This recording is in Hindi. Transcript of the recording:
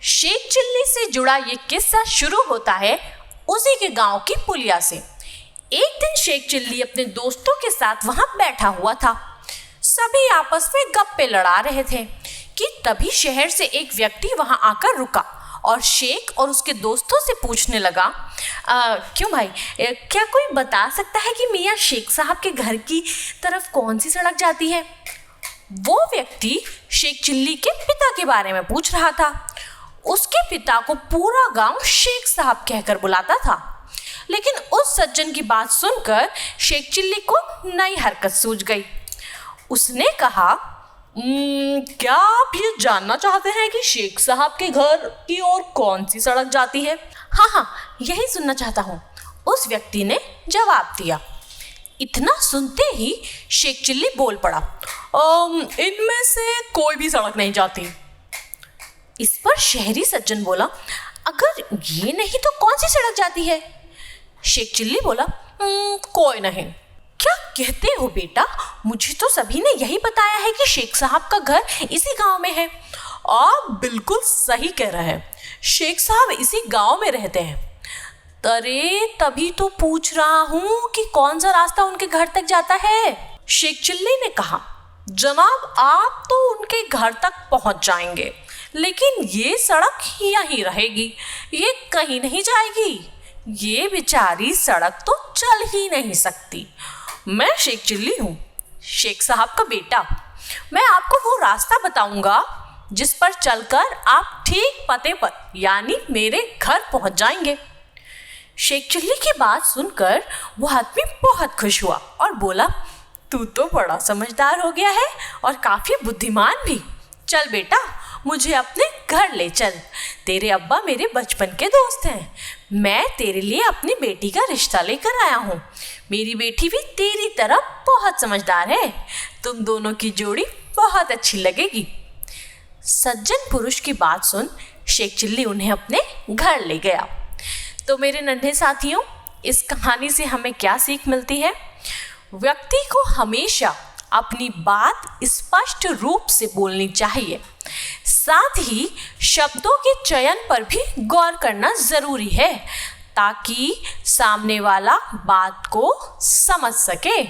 शेख चिल्ली से जुड़ा ये किस्सा शुरू होता है उसी के गांव की पुलिया से। एक दिन शेख चिल्ली अपने दोस्तों के साथ वहां बैठा हुआ था। सभी आपस में गप्पे लड़ा रहे थे कि तभी शहर से एक व्यक्ति वहां आकर रुका और शेख और उसके दोस्तों से पूछने लगा, क्यों भाई, क्या कोई बता सकता है कि मियाँ शेख साहब के घर की तरफ कौन सी सड़क जाती है? वो व्यक्ति शेख चिल्ली के पिता के बारे में पूछ रहा था। उसके पिता को पूरा गांव शेख साहब कहकर बुलाता था, लेकिन उस सज्जन की बात सुनकर शेख चिल्ली को नई हरकत सूझ गई। उसने कहा, क्या आप ये जानना चाहते हैं कि शेख साहब के घर की ओर कौन सी सड़क जाती है? हाँ, यही सुनना चाहता हूँ, उस व्यक्ति ने जवाब दिया। इतना सुनते ही शेख चिल्ली बोल पड़ा, इनमें से कोई भी सड़क नहीं जाती। इस पर शहरी सज्जन बोला, अगर ये नहीं तो कौन सी सड़क जाती है? शेख चिल्ली बोला, कोई नहीं। क्या कहते हो बेटा, मुझे तो सभी ने यही बताया है कि शेख साहब का घर इसी गांव में है। आप बिल्कुल सही कह रहे हैं, शेख साहब इसी गांव में रहते हैं। अरे तभी तो पूछ रहा हूँ कि कौन सा रास्ता उनके घर तक जाता है। शेख चिल्ली ने कहा, जनाब आप तो उनके घर तक पहुंच जाएंगे, लेकिन ये सड़क यहीं रहेगी, ये कहीं नहीं जाएगी। ये बेचारी सड़क तो चल ही नहीं सकती। मैं शेख चिल्ली हूँ, शेख साहब का बेटा। मैं आपको वो रास्ता बताऊंगा जिस पर चलकर आप ठीक पते पर यानी मेरे घर पहुंच जाएंगे। शेख चिल्ली की बात सुनकर वो आदमी बहुत खुश हुआ और बोला, तू तो बड़ा समझदार हो गया है और काफी बुद्धिमान भी। चल बेटा, मुझे अपने घर ले चल। तेरे अब्बा मेरे बचपन के दोस्त हैं। मैं तेरे लिए अपनी बेटी का रिश्ता लेकर आया हूँ। मेरी बेटी भी तेरी तरह बहुत समझदार है। तुम दोनों की जोड़ी बहुत अच्छी लगेगी। सज्जन पुरुष की बात सुन शेख चिल्ली उन्हें अपने घर ले गया। तो मेरे नन्हे साथियों, इस कहानी से हमें क्या सीख मिलती है? व्यक्ति को हमेशा अपनी बात स्पष्ट रूप से बोलनी चाहिए। साथ ही शब्दों के चयन पर भी गौर करना जरूरी है ताकि सामने वाला बात को समझ सके।